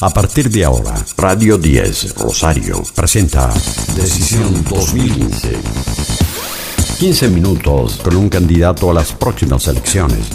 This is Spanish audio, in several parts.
A partir de ahora, Radio 10 Rosario presenta Decisión 2015. 15 minutos con un candidato a las próximas elecciones.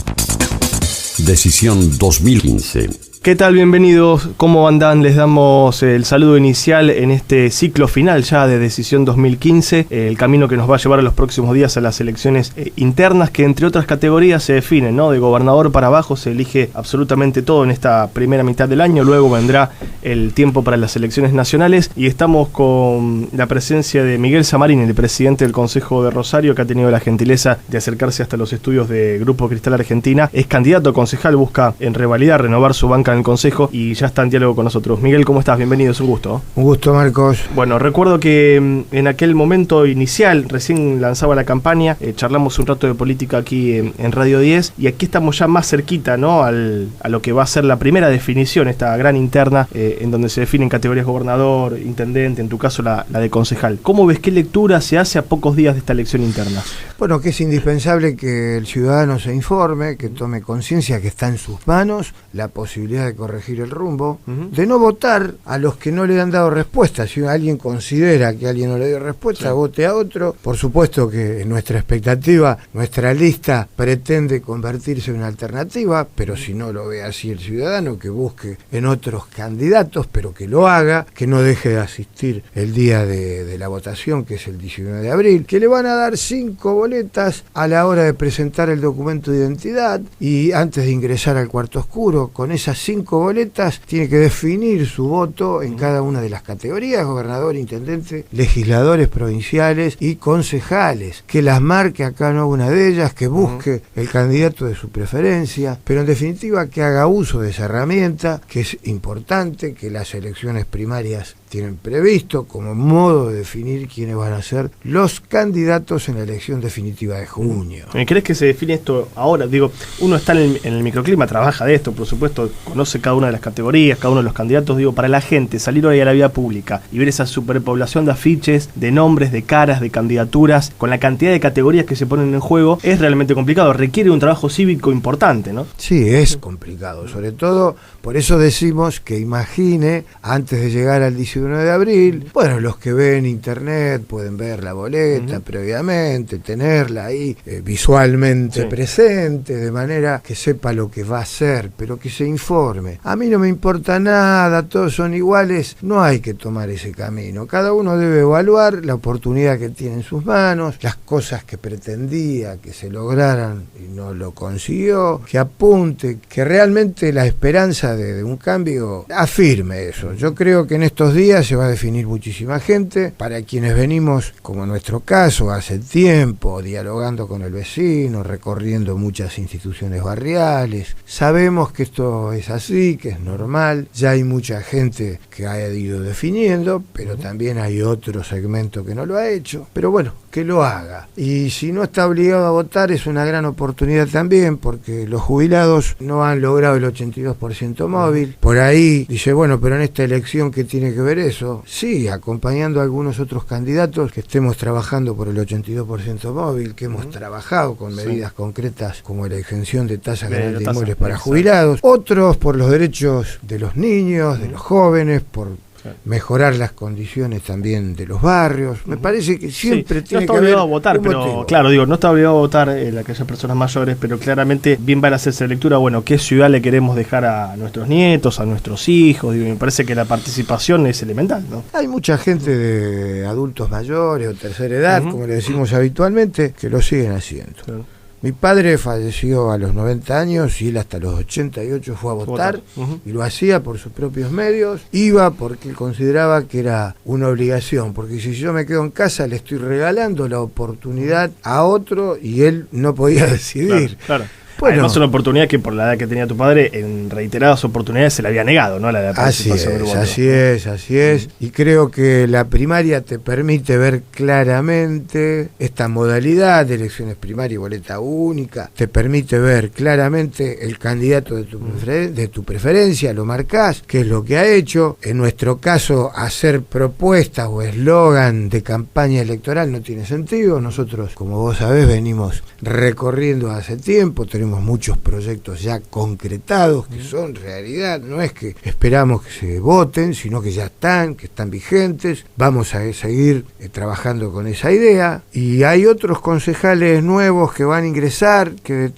Decisión 2015. ¿Qué tal? Bienvenidos. ¿Cómo andan? Les damos el saludo inicial en este ciclo final ya de Decisión 2015, el camino que nos va a llevar a los próximos días a las elecciones internas, que entre otras categorías se definen, ¿no? De gobernador para abajo se elige absolutamente todo en esta primera mitad del año, luego vendrá el tiempo para las elecciones nacionales y estamos con la presencia de Miguel Samarín, el presidente del Consejo de Rosario, que ha tenido la gentileza de acercarse hasta los estudios de Grupo Cristal Argentina. Es candidato a concejal, busca en revalidar, renovar su banca en el Consejo y ya está en diálogo con nosotros. Miguel, ¿cómo estás? Bienvenido, es un gusto. Un gusto, Marcos. Bueno, recuerdo que en aquel momento inicial, recién lanzaba la campaña, charlamos un rato de política aquí en Radio 10 y aquí estamos ya más cerquita, ¿no? A lo que va a ser la primera definición, esta gran interna, en donde se definen categorías gobernador, intendente, en tu caso la de concejal. ¿Cómo ves, qué lectura se hace a pocos días de esta elección interna? Bueno, que es indispensable que el ciudadano se informe, que tome conciencia que está en sus manos la posibilidad de corregir el rumbo, de no votar a los que no le han dado respuesta. Si alguien considera que alguien no le dio respuesta, vote a otro. Por supuesto que nuestra expectativa, nuestra lista pretende convertirse en una alternativa, pero si no lo ve así el ciudadano, que busque en otros candidatos, pero que lo haga, que no deje de asistir el día de la votación, que es el 19 de abril, que le van a dar 5 boletas a la hora de presentar el documento de identidad y antes de ingresar al cuarto oscuro. Con esas 5 boletas tiene que definir su voto en cada una de las categorías: gobernador, intendente, legisladores provinciales y concejales, que las marque a cada una de ellas, que busque el candidato de su preferencia, pero en definitiva que haga uso de esa herramienta, que es importante, que las elecciones primarias tienen previsto como modo de definir quiénes van a ser los candidatos en la elección definitiva de junio. ¿Crees que se define esto ahora? Digo, uno está en el microclima, trabaja de esto, por supuesto, conoce cada una de las categorías, cada uno de los candidatos. Digo, para la gente, salir hoy a la vía pública y ver esa superpoblación de afiches, de nombres, de caras, de candidaturas, con la cantidad de categorías que se ponen en juego, es realmente complicado, requiere un trabajo cívico importante, ¿no? Sí, es complicado, sobre todo, por eso decimos que imagine, antes de llegar al 19 de abril, bueno, los que ven internet pueden ver la boleta previamente, tenerla ahí visualmente presente, de manera que sepa lo que va a hacer, pero que se informe. A mí no me importa nada, todos son iguales, no hay que tomar ese camino. Cada uno debe evaluar la oportunidad que tiene en sus manos, las cosas que pretendía que se lograran y no lo consiguió, que apunte, que realmente la esperanza de un cambio afirme eso. Yo creo que en estos días se va a definir muchísima gente. Para quienes venimos, como en nuestro caso, hace tiempo, dialogando con el vecino, recorriendo muchas instituciones barriales, sabemos que esto es así, que es normal. Ya hay mucha gente que ha ido definiendo, pero también hay otro segmento que no lo ha hecho. Pero bueno, que lo haga. Y si no está obligado a votar, es una gran oportunidad también, porque los jubilados no han logrado el 82% móvil. Por ahí dice, bueno, pero en esta elección, ¿qué tiene que ver eso? Sí, acompañando a algunos otros candidatos que estemos trabajando por el 82% móvil, que hemos trabajado con medidas concretas como la exención de tasa general de inmuebles para jubilados, otros por los derechos de los niños, de los jóvenes, por mejorar las condiciones también de los barrios. Me parece que siempre tiene que haber obligado a votar, pero motivo. Claro, digo, no está obligado a votar aquellas personas mayores, pero claramente bien van a hacerse lectura, bueno, qué ciudad le queremos dejar a nuestros nietos, a nuestros hijos. Digo, me parece que la participación es elemental, ¿no? Hay mucha gente de adultos mayores o tercera edad, como le decimos habitualmente, que lo siguen haciendo. Claro. Mi padre falleció a los 90 años y él hasta los 88 fue a votar y lo hacía por sus propios medios. Iba porque él consideraba que era una obligación, porque si yo me quedo en casa le estoy regalando la oportunidad a otro y él no podía decidir. Claro. Bueno, además una oportunidad que por la edad que tenía tu padre, en reiteradas oportunidades se le había negado, ¿no? La de participación del voto. Así es. Y creo que la primaria te permite ver claramente esta modalidad de elecciones primarias y boleta única, te permite ver claramente el candidato de tu preferencia, lo marcás, qué es lo que ha hecho. En nuestro caso, hacer propuestas o eslogan de campaña electoral no tiene sentido. Nosotros, como vos sabés, venimos recorriendo hace tiempo, tenemos tenemos muchos proyectos ya concretados que son realidad, no es que esperamos que se voten, sino que ya están, que están vigentes. Vamos a seguir trabajando con esa idea, y hay otros concejales nuevos que van a ingresar que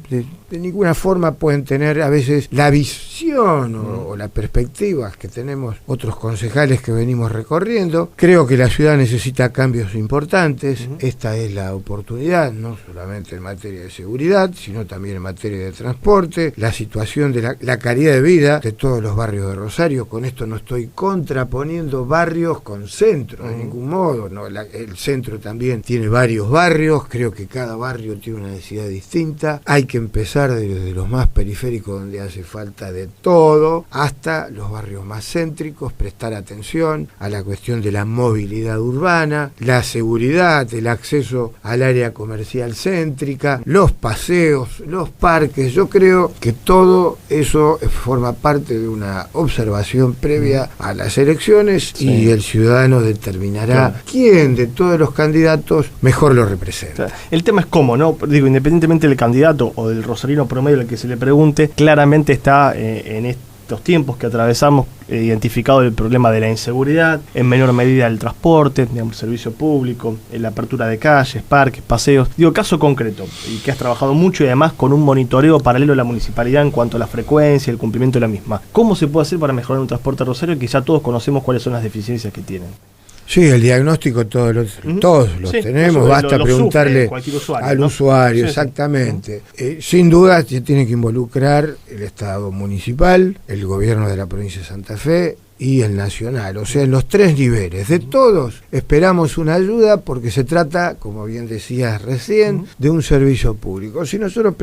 de ninguna forma pueden tener a veces la visión o la perspectiva que tenemos otros concejales que venimos recorriendo. Creo que la ciudad necesita cambios importantes. Esta es la oportunidad, no solamente en materia de seguridad, sino también en materia de transporte, la situación de la calidad de vida de todos los barrios de Rosario. Con esto no estoy contraponiendo barrios con centro, de ningún modo. No, el centro también tiene varios barrios, creo que cada barrio tiene una necesidad distinta. Hay que empezar desde los más periféricos, donde hace falta de todo, hasta los barrios más céntricos, prestar atención a la cuestión de la movilidad urbana, la seguridad, el acceso al área comercial céntrica, los paseos, los parques. Yo creo que todo eso forma parte de una observación previa a las elecciones, y el ciudadano determinará quién de todos los candidatos mejor lo representa. El tema es cómo, ¿no? Digo, independientemente del candidato o del rosarino promedio al que se le pregunte, claramente está en estos tiempos que atravesamos identificado el problema de la inseguridad, en menor medida el transporte, digamos, el servicio público, la apertura de calles, parques, paseos. Digo, caso concreto, y que has trabajado mucho y además con un monitoreo paralelo a la municipalidad en cuanto a la frecuencia y el cumplimiento de la misma. ¿Cómo se puede hacer para mejorar un transporte Rosario que ya todos conocemos cuáles son las deficiencias que tienen? Sí, el diagnóstico todos los tenemos, basta preguntarle al usuario, exactamente. Sin duda se tiene que involucrar el Estado municipal, el gobierno de la provincia de Santa Fe y el nacional, o sea, en los tres niveles. De todos esperamos una ayuda, porque se trata, como bien decías recién, de un servicio público. Si nosotros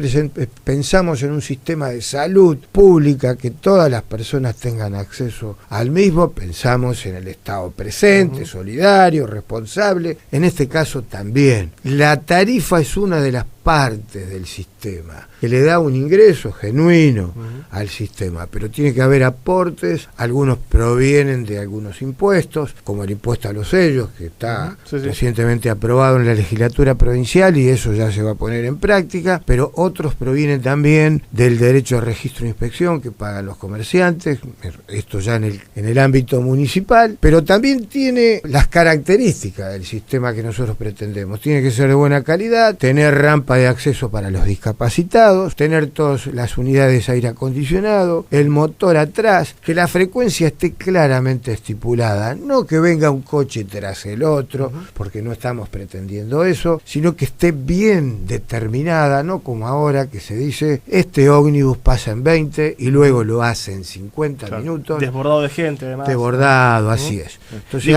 pensamos en un sistema de salud pública, que todas las personas tengan acceso al mismo, pensamos en el Estado presente, solidario, responsable. En este caso también. La tarifa es una de las partes del sistema, que le da un ingreso genuino al sistema, pero tiene que haber aportes. Algunos provienen de algunos impuestos, como el impuesto a los sellos, que está recientemente aprobado en la legislatura provincial, y eso ya se va a poner en práctica, pero otros provienen también del derecho de registro e inspección que pagan los comerciantes, esto ya en el ámbito municipal, pero también tiene las características del sistema que nosotros pretendemos. Tiene que ser de buena calidad, tener rampa de acceso para los discapacitados, tener todas las unidades de aire acondicionado, el motor atrás, que la frecuencia esté claramente estipulada, no que venga un coche tras el otro, porque no estamos pretendiendo eso, sino que esté bien determinada, no como ahora que se dice, este ómnibus pasa en 20 y luego lo hace en 50 minutos. Desbordado de gente, además. Desbordado, así es. Entonces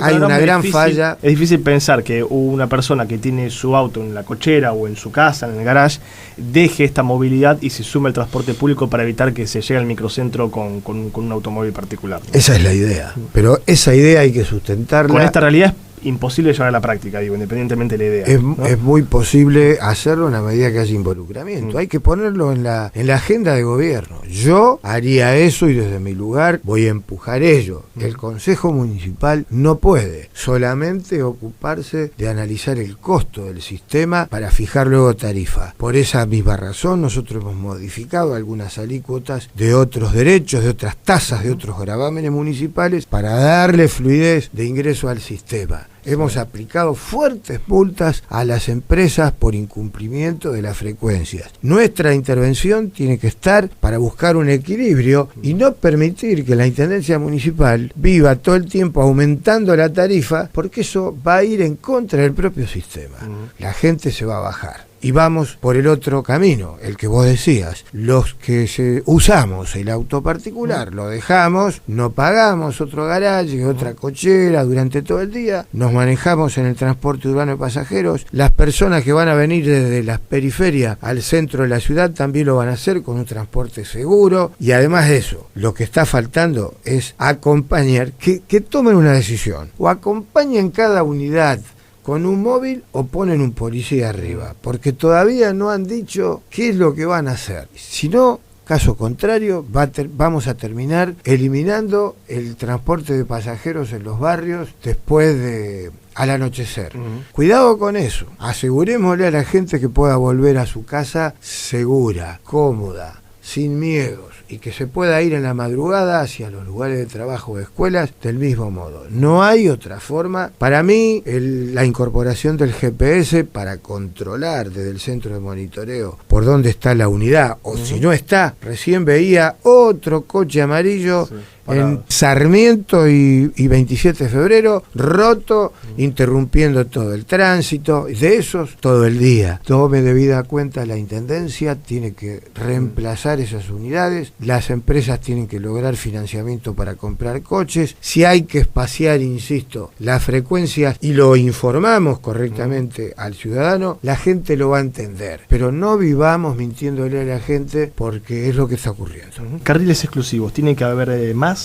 hay una gran falla. Es difícil pensar que una persona que tiene su auto en la cochera o en su casa, en el garage, deje esta movilidad y se sume al transporte público para evitar que se llegue al microcentro con un automóvil particular, ¿no? Esa es la idea, pero esa idea hay que sustentarla. Con esta realidad es imposible llevar a la práctica, digo, independientemente de la idea. ¿No? Es muy posible hacerlo en la medida que haya involucramiento. Hay que ponerlo en la agenda de gobierno. Yo haría eso, y desde mi lugar voy a empujar ello. El Consejo Municipal no puede solamente ocuparse de analizar el costo del sistema para fijar luego tarifa. Por esa misma razón nosotros hemos modificado algunas alícuotas de otros derechos, de otras tasas, de otros gravámenes municipales, para darle fluidez de ingreso al sistema. Hemos aplicado fuertes multas a las empresas por incumplimiento de las frecuencias. Nuestra intervención tiene que estar para buscar un equilibrio y no permitir que la Intendencia Municipal viva todo el tiempo aumentando la tarifa, porque eso va a ir en contra del propio sistema. La gente se va a bajar. Y vamos por el otro camino, el que vos decías. Los que usamos el auto particular, lo dejamos, no pagamos otro garaje, otra cochera durante todo el día, nos manejamos en el transporte urbano de pasajeros. Las personas que van a venir desde las periferias al centro de la ciudad también lo van a hacer con un transporte seguro. Y además de eso, lo que está faltando es acompañar, que tomen una decisión, o acompañen cada unidad con un móvil o ponen un policía arriba, porque todavía no han dicho qué es lo que van a hacer. Si no, Caso contrario, vamos a terminar eliminando el transporte de pasajeros en los barrios al anochecer. Cuidado con eso. Asegurémosle a la gente que pueda volver a su casa segura, cómoda, sin miedos, y que se pueda ir en la madrugada hacia los lugares de trabajo o escuelas del mismo modo. No hay otra forma. Para mí, la incorporación del GPS para controlar desde el centro de monitoreo por dónde está la unidad, o si no está, recién veía otro coche amarillo en Sarmiento y 27 de febrero, roto, interrumpiendo todo el tránsito, de esos todo el día. Tome debida cuenta la Intendencia, tiene que reemplazar esas unidades, las empresas tienen que lograr financiamiento para comprar coches, si hay que espaciar, insisto, las frecuencias y lo informamos correctamente al ciudadano, la gente lo va a entender, pero no vivamos mintiéndole a la gente porque es lo que está ocurriendo. Carriles exclusivos, ¿tiene que haber más?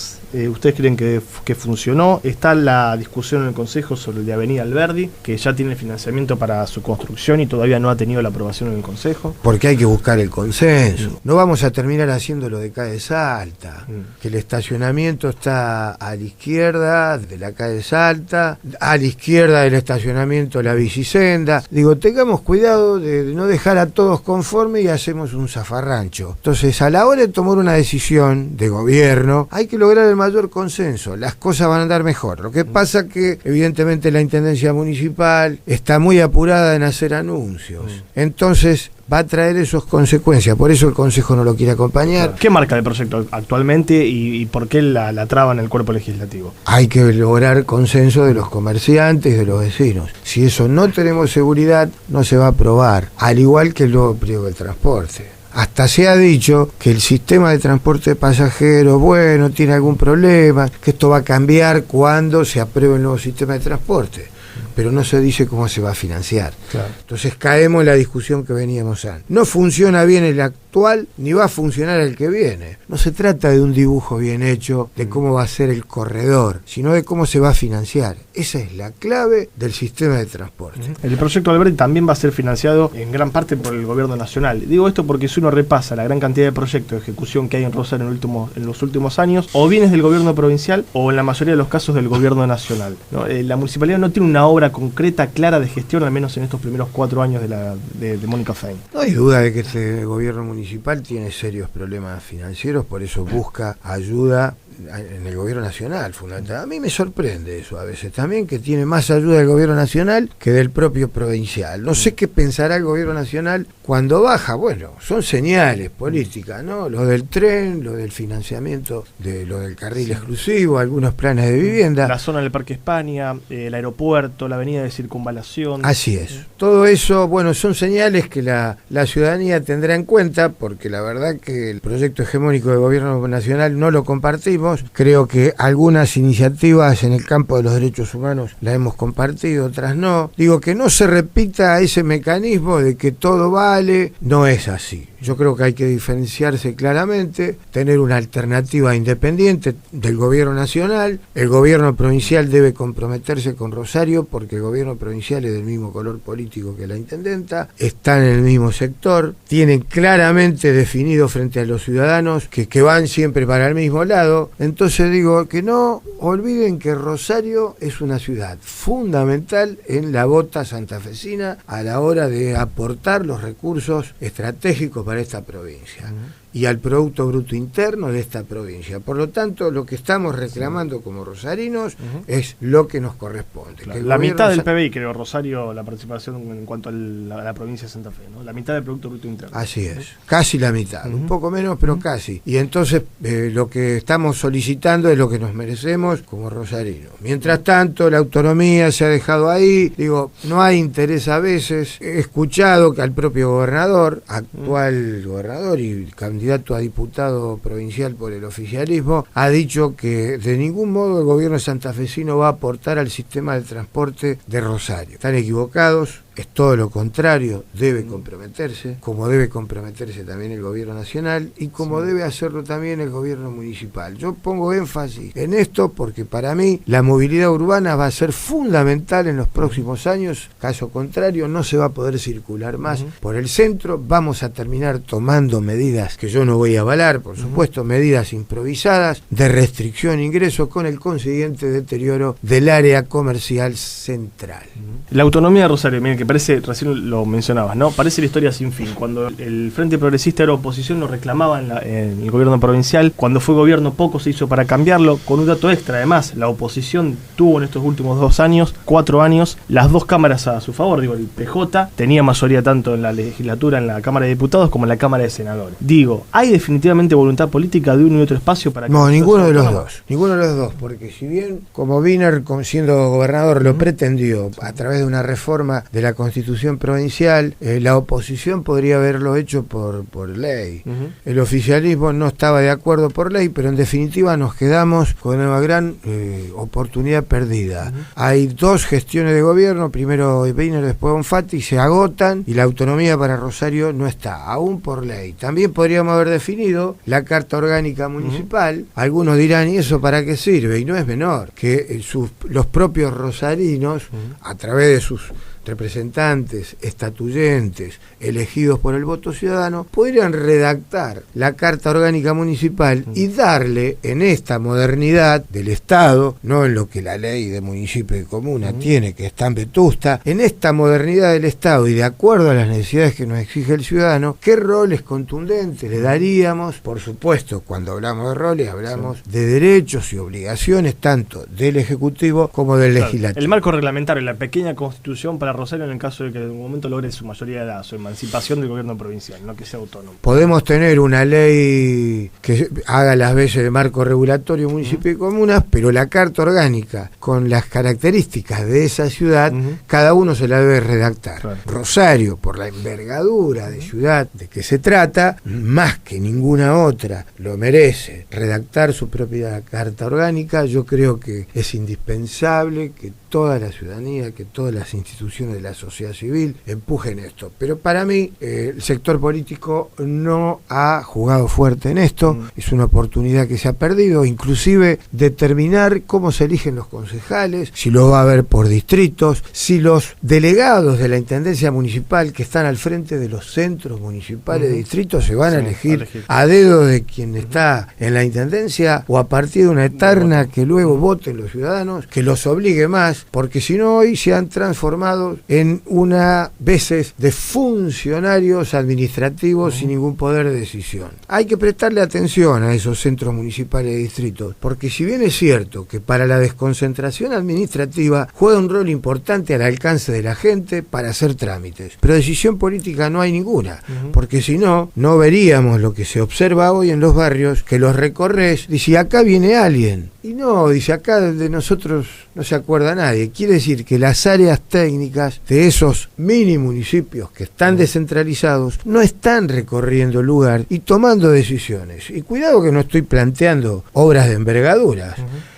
¿Ustedes creen que funcionó? Está la discusión en el Consejo sobre el de Avenida Alberdi, que ya tiene financiamiento para su construcción y todavía no ha tenido la aprobación en el Consejo. Porque hay que buscar el consenso. No vamos a terminar haciendo lo de calle Salta, que el estacionamiento está a la izquierda de la calle Salta, a la izquierda del estacionamiento la bicisenda. Digo, tengamos cuidado de no dejar a todos conformes y hacemos un zafarrancho. Entonces, a la hora de tomar una decisión de gobierno, hay que lograr el mayor consenso, las cosas van a andar mejor. Lo que pasa que evidentemente la Intendencia Municipal está muy apurada en hacer anuncios, entonces va a traer esas consecuencias, por eso el Consejo no lo quiere acompañar. ¿Qué marca el proyecto actualmente y por qué la traba en el cuerpo legislativo? Hay que lograr consenso de los comerciantes y de los vecinos. Si eso no tenemos seguridad, no se va a aprobar, al igual que el nuevo pliego del transporte. Hasta se ha dicho que el sistema de transporte de pasajeros, bueno, tiene algún problema, que esto va a cambiar cuando se apruebe el nuevo sistema de transporte, pero no se dice cómo se va a financiar. Claro. Entonces caemos en la discusión que veníamos antes. No funciona bien el actual, ni va a funcionar el que viene. No se trata de un dibujo bien hecho de cómo va a ser el corredor, sino de cómo se va a financiar. Esa es la clave del sistema de transporte. El proyecto Alberdi también va a ser financiado en gran parte por el gobierno nacional. Digo esto porque si uno repasa la gran cantidad de proyectos de ejecución que hay en Rosario en los últimos años, o bien es del gobierno provincial o en la mayoría de los casos del gobierno nacional, ¿no? La municipalidad no tiene una obra concreta, clara de gestión, al menos en estos primeros 4 años de Mónica Fein. No hay duda de que este gobierno municipal tiene serios problemas financieros, por eso busca ayuda en el gobierno nacional, fundamental. A mí me sorprende eso a veces también, que tiene más ayuda del gobierno nacional que del propio provincial. No sé qué pensará el gobierno nacional cuando baja. Bueno, son señales políticas, ¿no? Lo del tren, lo del financiamiento, lo del carril exclusivo, algunos planes de vivienda. La zona del Parque España, el aeropuerto, la avenida de circunvalación. Así es. Todo eso, bueno, son señales que la ciudadanía tendrá en cuenta, porque la verdad que el proyecto hegemónico del gobierno nacional no lo compartimos. Creo que algunas iniciativas en el campo de los derechos humanos las hemos compartido, otras no. Digo, que no se repita ese mecanismo de que todo vale, no es así. Yo creo que hay que diferenciarse claramente, tener una alternativa independiente del gobierno nacional. El gobierno provincial debe comprometerse con Rosario porque el gobierno provincial es del mismo color político que la intendenta, están en el mismo sector, tienen claramente definido frente a los ciudadanos que van siempre para el mismo lado. Entonces digo que no olviden que Rosario es una ciudad fundamental en la bota santafesina a la hora de aportar los recursos estratégicos para esta provincia y al Producto Bruto Interno de esta provincia. Por lo tanto, lo que estamos reclamando como rosarinos es lo que nos corresponde. Claro, que la mitad del PBI, creo, Rosario, la participación en cuanto a la provincia de Santa Fe, ¿no? La mitad del Producto Bruto Interno. Así es, casi la mitad, un poco menos, pero casi. Y entonces lo que estamos solicitando es lo que nos merecemos como rosarinos. Mientras tanto, la autonomía se ha dejado ahí. Digo, no hay interés a veces. He escuchado que al propio gobernador, actual gobernador y candidato a diputado provincial por el oficialismo, ha dicho que de ningún modo el gobierno santafesino va a aportar al sistema de transporte de Rosario. Están equivocados. es todo lo contrario, debe comprometerse, como debe comprometerse también el gobierno nacional y como debe hacerlo también el gobierno municipal. Yo pongo énfasis en esto porque para mí la movilidad urbana va a ser fundamental en los próximos años, caso contrario no se va a poder circular más por el centro, vamos a terminar tomando medidas que yo no voy a avalar, por supuesto, medidas improvisadas de restricción de ingreso con el consiguiente deterioro del área comercial central. La autonomía de Rosario, miren, que parece, recién lo mencionabas, ¿no? Parece la historia sin fin. Cuando el Frente Progresista era oposición lo reclamaba en el gobierno provincial, cuando fue gobierno poco se hizo para cambiarlo, con un dato extra además, la oposición tuvo en estos últimos 4 años, las 2 cámaras a su favor, digo, el PJ tenía mayoría tanto en la legislatura, en la Cámara de Diputados, como en la Cámara de Senadores. Digo, ¿hay definitivamente voluntad política de uno y otro espacio para que... No, ninguno de los dos, porque si bien como Wiener, siendo gobernador, lo pretendió a través de una reforma de la Constitución provincial, la oposición podría haberlo hecho por ley. El oficialismo no estaba de acuerdo por ley, pero en definitiva nos quedamos con una gran oportunidad perdida. Hay 2 gestiones de gobierno, primero Wiener, después Bonfatti, se agotan y la autonomía para Rosario no está, aún por ley. También podríamos haber definido la Carta Orgánica Municipal. Algunos dirán, ¿y eso para qué sirve? Y no es menor, que los propios rosarinos, a través de sus representantes estatuyentes elegidos por el voto ciudadano, podrían redactar la Carta Orgánica Municipal y darle en esta modernidad del Estado, no en lo que la ley de municipio y comuna tiene, que es tan vetusta, en esta modernidad del Estado y de acuerdo a las necesidades que nos exige el ciudadano, qué roles contundentes le daríamos. Por supuesto, cuando hablamos de roles, hablamos de derechos y obligaciones tanto del Ejecutivo como del Legislativo. El marco reglamentario, la pequeña Constitución para Rosario en el caso de que en algún momento logre su mayoría de edad, su emancipación del gobierno provincial, no que sea autónomo. Podemos tener una ley que haga las veces de marco regulatorio municipio y comunas, pero la Carta Orgánica, con las características de esa ciudad, cada uno se la debe redactar. Claro. Rosario, por la envergadura de ciudad de que se trata, más que ninguna otra, lo merece redactar su propia Carta Orgánica. Yo creo que es indispensable que toda la ciudadanía, que todas las instituciones de la sociedad civil empujen esto. Pero para mí el sector político no ha jugado fuerte en esto, es una oportunidad que se ha perdido, inclusive determinar cómo se eligen los concejales, si lo va a haber por distritos, si los delegados de la Intendencia Municipal que están al frente de los centros municipales de distritos se van a elegir a dedo de quien está en la Intendencia o a partir de una eterna que luego voten los ciudadanos, que los obligue más, porque si no hoy se han transformado en veces de funcionarios administrativos sin ningún poder de decisión. Hay que prestarle atención a esos centros municipales de distritos, porque si bien es cierto que para la desconcentración administrativa juega un rol importante al alcance de la gente para hacer trámites, pero decisión política no hay ninguna, porque si no, no veríamos lo que se observa hoy en los barrios, que los recorres, dice, acá viene alguien, y no, dice, acá de nosotros no se acuerda nadie. Quiere decir que las áreas técnicas de esos mini municipios que están descentralizados no están recorriendo el lugar y tomando decisiones. Y cuidado que no estoy planteando obras de envergaduras,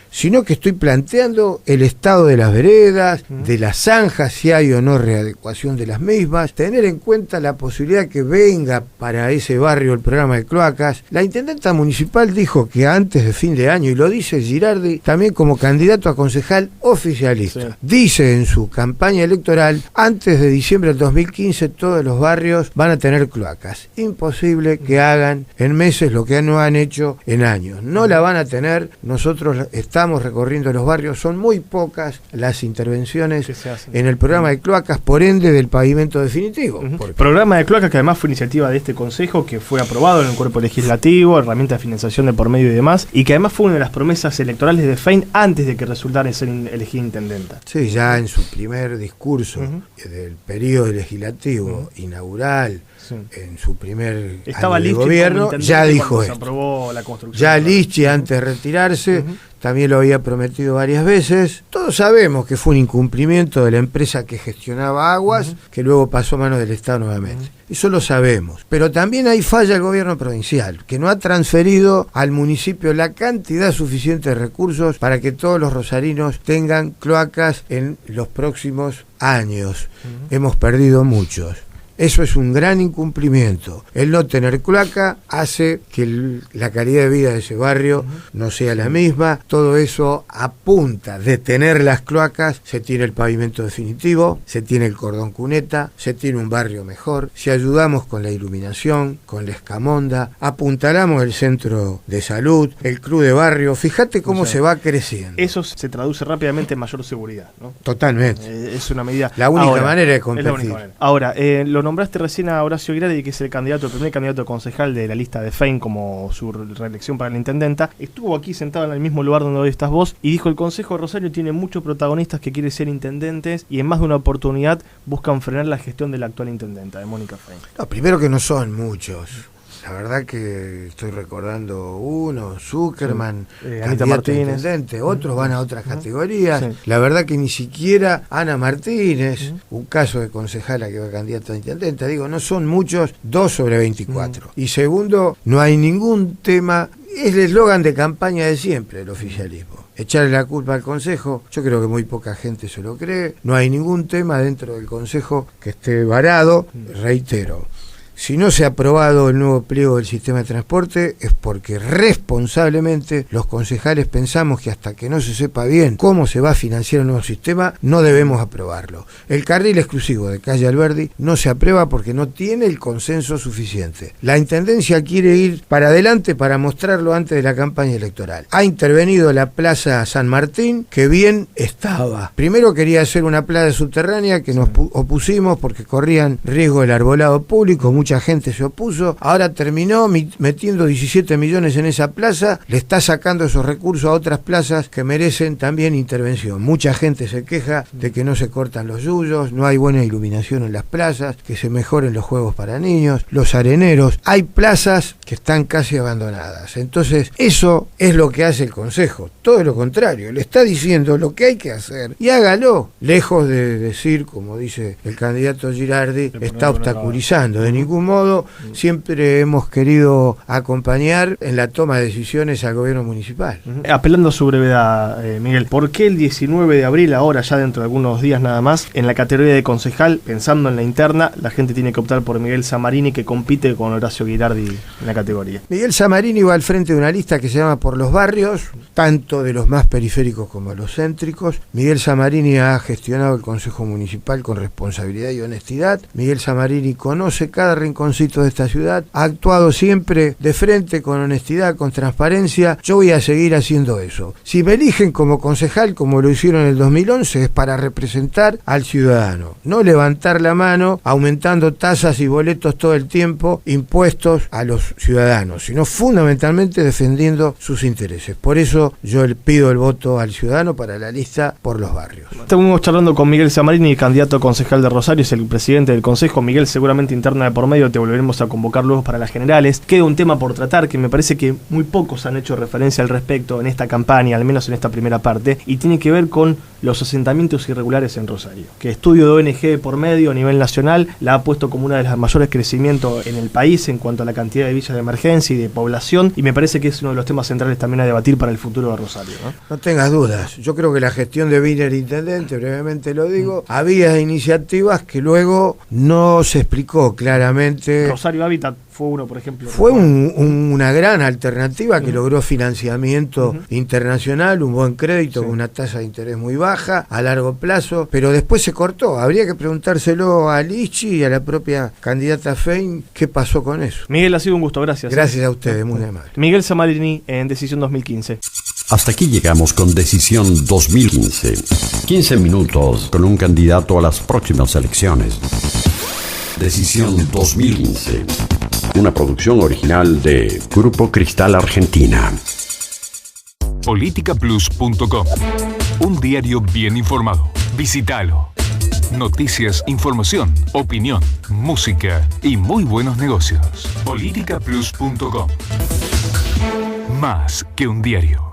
sino que estoy planteando el estado de las veredas, de las zanjas, si hay o no readecuación de las mismas, tener en cuenta la posibilidad que venga para ese barrio el programa de cloacas. La intendenta municipal dijo que antes de fin de año, y lo dice Girardi también como candidato a concejal oficialista, dice en su campaña electoral, antes de diciembre del 2015 todos los barrios van a tener cloacas. Imposible que hagan en meses lo que no han hecho en años. No la van a tener, nosotros estamos recorriendo los barrios, son muy pocas las intervenciones en el programa de cloacas, por ende del pavimento definitivo. Programa de cloacas que además fue iniciativa de este consejo, que fue aprobado en el cuerpo legislativo, herramienta de financiación de por medio y demás, y que además fue una de las promesas electorales de Fein antes de que resultara ser elegida intendenta. Sí, ya en su primer discurso del periodo legislativo inaugural, en su primer Estaba año de Lischy gobierno, como ya dijo cuando se esto. aprobó la construcción. Ya Lischy, antes de retirarse, también lo había prometido varias veces. Todos sabemos que fue un incumplimiento de la empresa que gestionaba aguas, que luego pasó a manos del Estado nuevamente. Eso lo sabemos. Pero también hay falla el gobierno provincial, que no ha transferido al municipio la cantidad suficiente de recursos para que todos los rosarinos tengan cloacas en los próximos años. Hemos perdido muchos. Eso es un gran incumplimiento. El no tener cloaca hace que la calidad de vida de ese barrio no sea la misma. Todo eso apunta de tener las cloacas, se tiene el pavimento definitivo, se tiene el cordón cuneta, se tiene un barrio mejor. Si ayudamos con la iluminación, con la escamonda, apuntalamos el centro de salud, el club de barrio, fíjate cómo se va creciendo. Eso se traduce rápidamente en mayor seguridad, ¿no? Totalmente. Es una medida. La única manera de competir. Es la única manera. Ahora, lo nombraste recién a Horacio Girardi, que es el primer candidato concejal de la lista de FEIN como su reelección para la intendenta. Estuvo aquí sentado en el mismo lugar donde hoy estás vos y dijo: el Consejo de Rosario tiene muchos protagonistas que quieren ser intendentes y en más de una oportunidad buscan frenar la gestión de la actual intendenta, de Mónica Fein. No, primero que no son muchos. La verdad que estoy recordando uno, Zuckerman, Anita Martínez, intendente, otros van a otras categorías. La verdad que ni siquiera Ana Martínez, un caso de concejala que va candidata a intendente, digo, no son muchos, 2 sobre 24. Y segundo, no hay ningún tema, es el eslogan de campaña de siempre del oficialismo. Echarle la culpa al Consejo, yo creo que muy poca gente se lo cree, no hay ningún tema dentro del Consejo que esté varado, reitero. Si no se ha aprobado el nuevo pliego del sistema de transporte es porque responsablemente los concejales pensamos que hasta que no se sepa bien cómo se va a financiar el nuevo sistema, no debemos aprobarlo. El carril exclusivo de calle Alberdi no se aprueba porque no tiene el consenso suficiente. La Intendencia quiere ir para adelante para mostrarlo antes de la campaña electoral. Ha intervenido la Plaza San Martín, que bien estaba. Primero quería hacer una plaza subterránea que nos opusimos porque corrían riesgo el arbolado público, mucha gente se opuso, ahora terminó metiendo 17 millones en esa plaza, le está sacando esos recursos a otras plazas que merecen también intervención. Mucha gente se queja de que no se cortan los yuyos, no hay buena iluminación en las plazas, que se mejoren los juegos para niños, los areneros, hay plazas que están casi abandonadas. Entonces, eso es lo que hace el Consejo, todo lo contrario, le está diciendo lo que hay que hacer y hágalo, lejos de decir, como dice el candidato Girardi, está obstaculizando. De ningún modo, siempre hemos querido acompañar en la toma de decisiones al gobierno municipal. Apelando a su brevedad, Miguel, ¿por qué el 19 de abril, ahora ya dentro de algunos días nada más, en la categoría de concejal, pensando en la interna, la gente tiene que optar por Miguel Samarini, que compite con Horacio Girardi en la categoría? Miguel Samarini va al frente de una lista que se llama Por los Barrios, tanto de los más periféricos como de los céntricos. Miguel Samarini ha gestionado el Consejo Municipal con responsabilidad y honestidad. Miguel Samarini conoce cada rinconcito de esta ciudad, ha actuado siempre de frente, con honestidad, con transparencia. Yo voy a seguir haciendo eso. Si me eligen como concejal, como lo hicieron en el 2011, es para representar al ciudadano, no levantar la mano aumentando tasas y boletos todo el tiempo, impuestos a los ciudadanos, sino fundamentalmente defendiendo sus intereses. Por eso yo le pido el voto al ciudadano para la lista Por los Barrios. Estamos charlando con Miguel Samarini, candidato a concejal de Rosario, es el presidente del Consejo. Miguel, seguramente interna de por medio te volveremos a convocar luego para las generales. Queda un tema por tratar que me parece que muy pocos han hecho referencia al respecto en esta campaña, al menos en esta primera parte, y tiene que ver con los asentamientos irregulares en Rosario, que estudio de ONG por medio a nivel nacional la ha puesto como una de las mayores crecimientos en el país en cuanto a la cantidad de villas de emergencia y de población, y me parece que es uno de los temas centrales también a debatir para el futuro de Rosario, ¿no? No tengas dudas, yo creo que la gestión de Wiener intendente, brevemente lo digo, había iniciativas que luego no se explicó claramente. Rosario Hábitat fue uno, por ejemplo. Fue una gran alternativa que logró financiamiento internacional, un buen crédito con una tasa de interés muy baja, a largo plazo, pero después se cortó. Habría que preguntárselo a Lischy y a la propia candidata Fein qué pasó con eso. Miguel, ha sido un gusto, gracias. Gracias a ustedes, muy amable. Miguel Samarini en Decisión 2015. Hasta aquí llegamos con Decisión 2015. 15 minutos con un candidato a las próximas elecciones. Decisión 2015. Una producción original de Grupo Cristal Argentina. Politicaplus.com. Un diario bien informado. Visítalo. Noticias, información, opinión, música y muy buenos negocios. Politicaplus.com. Más que un diario.